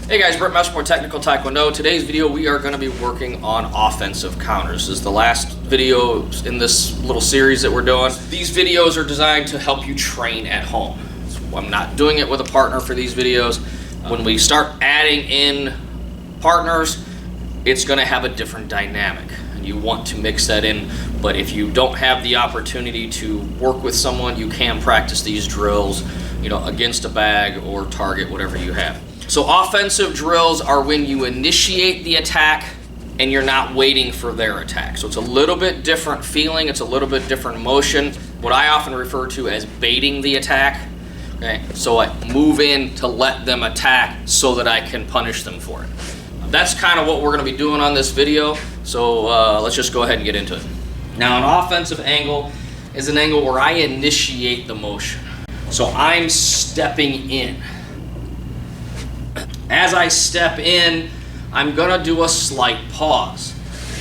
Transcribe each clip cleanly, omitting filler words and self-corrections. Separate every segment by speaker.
Speaker 1: Hey guys, Brett Messmer, Technical Taekwondo. Today's video we are going to be working on offensive counters. This is the last video in this little series that we're doing. These videos are designed to help you train at home. So I'm not doing it with a partner for these videos. When we start adding in partners, it's going to have a different dynamic. And you want to mix that in, but if you don't have the opportunity to work with someone, you can practice these drills, against a bag or target, whatever you have. So offensive drills are when you initiate the attack and you're not waiting for their attack. So it's a little bit different feeling, it's a little bit different motion. What I often refer to as baiting the attack. Okay, so I move in to let them attack so that I can punish them for it. That's kind of what we're going to be doing on this video. So let's just go ahead and get into it. Now, an offensive angle is an angle where I initiate the motion. So I'm stepping in. As I step in, I'm gonna do a slight pause.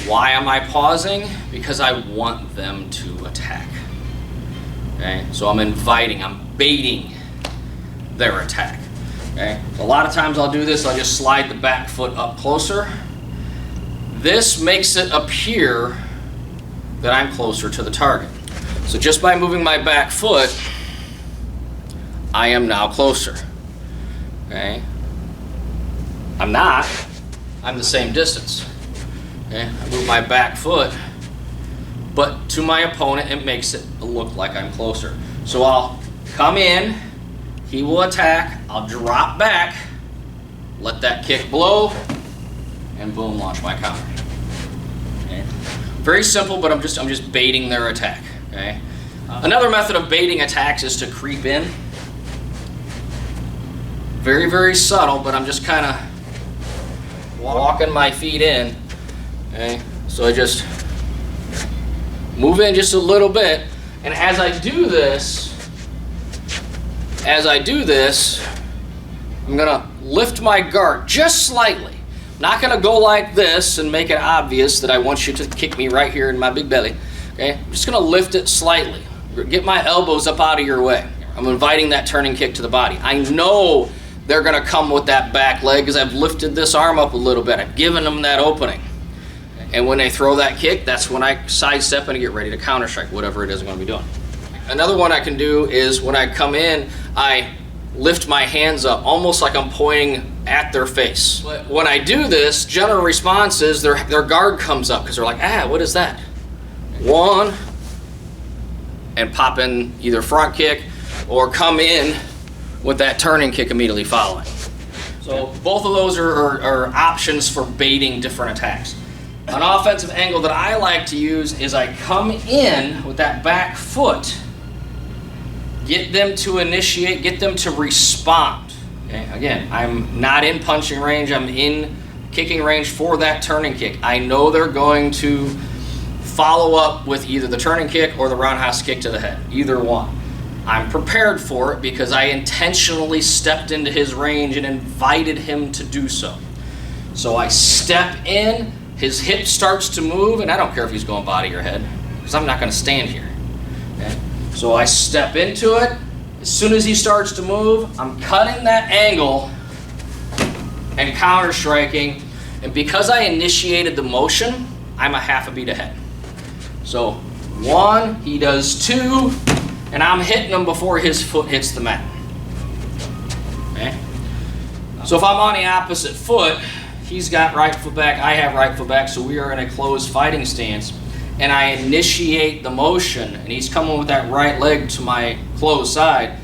Speaker 1: Why am I pausing? Because I want them to attack. Okay, so I'm inviting, I'm baiting their attack. Okay, so a lot of times I'll do this, I'll just slide the back foot up closer. This makes it appear that I'm closer to the target. So just by moving my back foot, I am now closer. Okay. I'm not. I'm the same distance. Okay? I move my back foot, but to my opponent, it makes it look like I'm closer. So I'll come in, he will attack, I'll drop back, let that kick blow, and boom, launch my counter. Okay? Very simple, but I'm just baiting their attack. Okay? Another method of baiting attacks is to creep in. Very, very subtle, but I'm just kind of walking my feet in. Okay, so I just move in just a little bit, and as I do this, I'm gonna lift my guard just slightly. I'm not gonna go like this and make it obvious that I want you to kick me right here in my big belly. Okay, I'm just gonna lift it slightly. Get my elbows up out of your way. I'm inviting that turning kick to the body. I know they're gonna come with that back leg because I've lifted this arm up a little bit. I've given them that opening. And when they throw that kick, that's when I sidestep and get ready to counter strike, whatever it is I'm gonna be doing. Another one I can do is when I come in, I lift my hands up almost like I'm pointing at their face. But when I do this, general response is their guard comes up because they're like, what is that? One, and pop in either front kick or come in with that turning kick immediately following. So both of those are options for baiting different attacks. An offensive angle that I like to use is I come in with that back foot, get them to initiate, get them to respond. Okay? Again, I'm not in punching range, I'm in kicking range for that turning kick. I know they're going to follow up with either the turning kick or the roundhouse kick to the head, either one. I'm prepared for it because I intentionally stepped into his range and invited him to do so. So I step in, his hip starts to move, and I don't care if he's going body or head because I'm not going to stand here. Okay? So I step into it. As soon as he starts to move, I'm cutting that angle and counter striking. And because I initiated the motion, I'm a half a beat ahead. So one, he does two, and I'm hitting him before his foot hits the mat. Okay? So if I'm on the opposite foot, he's got right foot back, I have right foot back, so we are in a closed fighting stance, and I initiate the motion, and he's coming with that right leg to my closed side,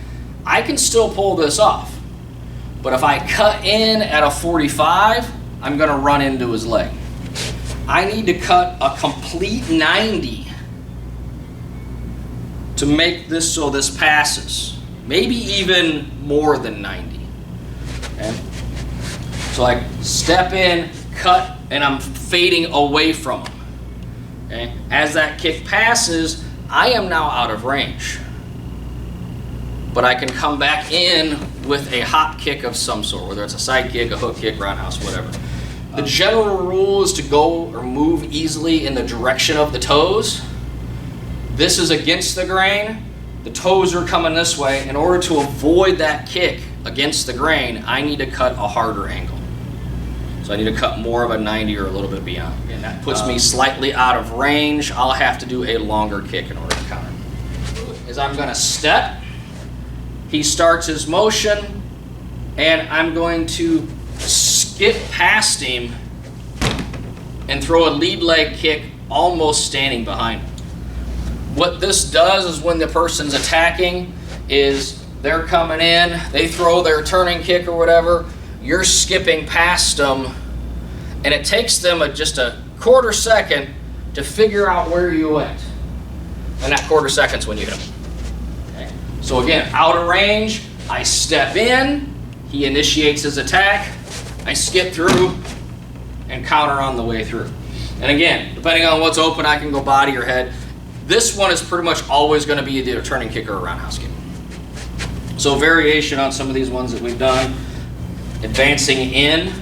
Speaker 1: I can still pull this off. But if I cut in at a 45, I'm gonna run into his leg. I need to cut a complete 90 to make this so this passes. Maybe even more than 90. Okay? So I step in, cut, and I'm fading away from him. Okay? As that kick passes, I am now out of range. But I can come back in with a hop kick of some sort, whether it's a side kick, a hook kick, roundhouse, whatever. The general rule is to go or move easily in the direction of the toes. This is against the grain. The toes are coming this way. In order to avoid that kick against the grain, I need to cut a harder angle. So I need to cut more of a 90 or a little bit beyond. And that puts me slightly out of range. I'll have to do a longer kick in order to counter. As I'm going to step, he starts his motion, and I'm going to skip past him and throw a lead leg kick almost standing behind him. What this does is when the person's attacking is they're coming in, they throw their turning kick or whatever, you're skipping past them, and it takes them just a quarter second to figure out where you went. And that quarter second's when you hit them. Okay. So again, out of range, I step in, he initiates his attack, I skip through and counter on the way through. And again, depending on what's open, I can go body or head. This one is pretty much always going to be either a turning kick or a roundhouse kick. So variation on some of these ones that we've done. Advancing in,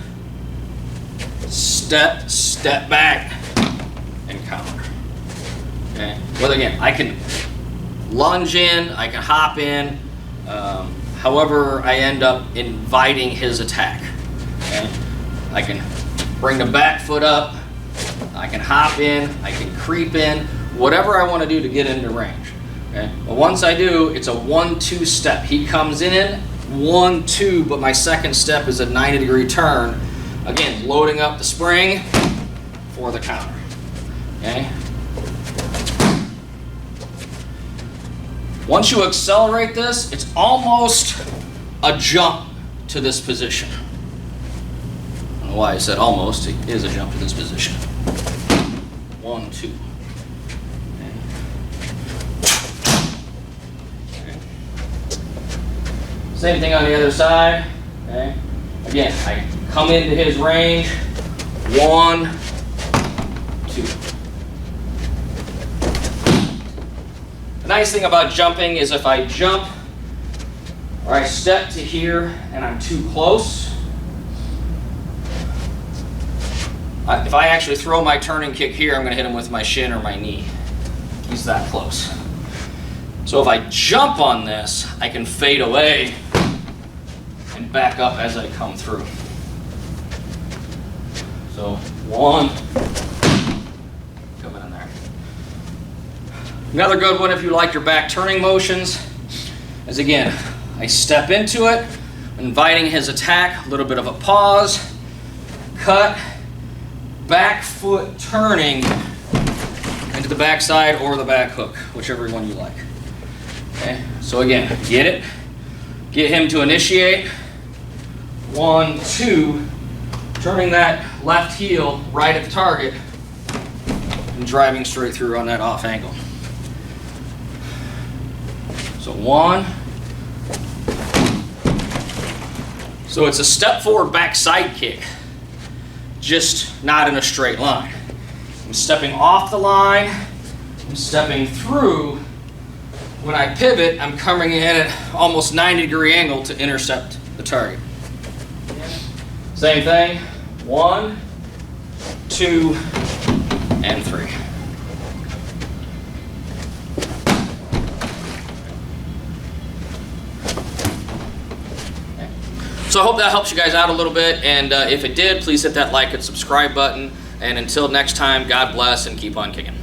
Speaker 1: step, step back, and counter. Okay. Well, again, I can lunge in, I can hop in, however I end up inviting his attack. Okay. I can bring the back foot up, I can hop in, I can creep in, whatever I want to do to get into range. Okay. But once I do, it's a 1-2 step. He comes in 1-2, but my second step is a 90-degree turn. Again, loading up the spring for the counter. Okay. Once you accelerate this, it's almost a jump to this position. I don't know why I said almost. It is a jump to this position. 1-2. Same thing on the other side. Okay. Again, I come into his range. 1, 2. The nice thing about jumping is if I jump or I step to here and I'm too close, if I actually throw my turning kick here, I'm going to hit him with my shin or my knee. He's that close. So if I jump on this, I can fade away and back up as I come through. So 1, coming in there. Another good one if you like your back turning motions is, again, I step into it, inviting his attack, a little bit of a pause, cut, back foot turning into the backside or the back hook, whichever one you like. Okay, so again, get it, get him to initiate. 1, 2, turning that left heel right at the target and driving straight through on that off angle. So 1. So it's a step forward backside kick, just not in a straight line. I'm stepping off the line, I'm stepping through. When I pivot, I'm coming in at almost 90-degree angle to intercept the target. Same thing, 1, 2, and 3. So I hope that helps you guys out a little bit, and if it did, please hit that like and subscribe button. And until next time, God bless and keep on kicking.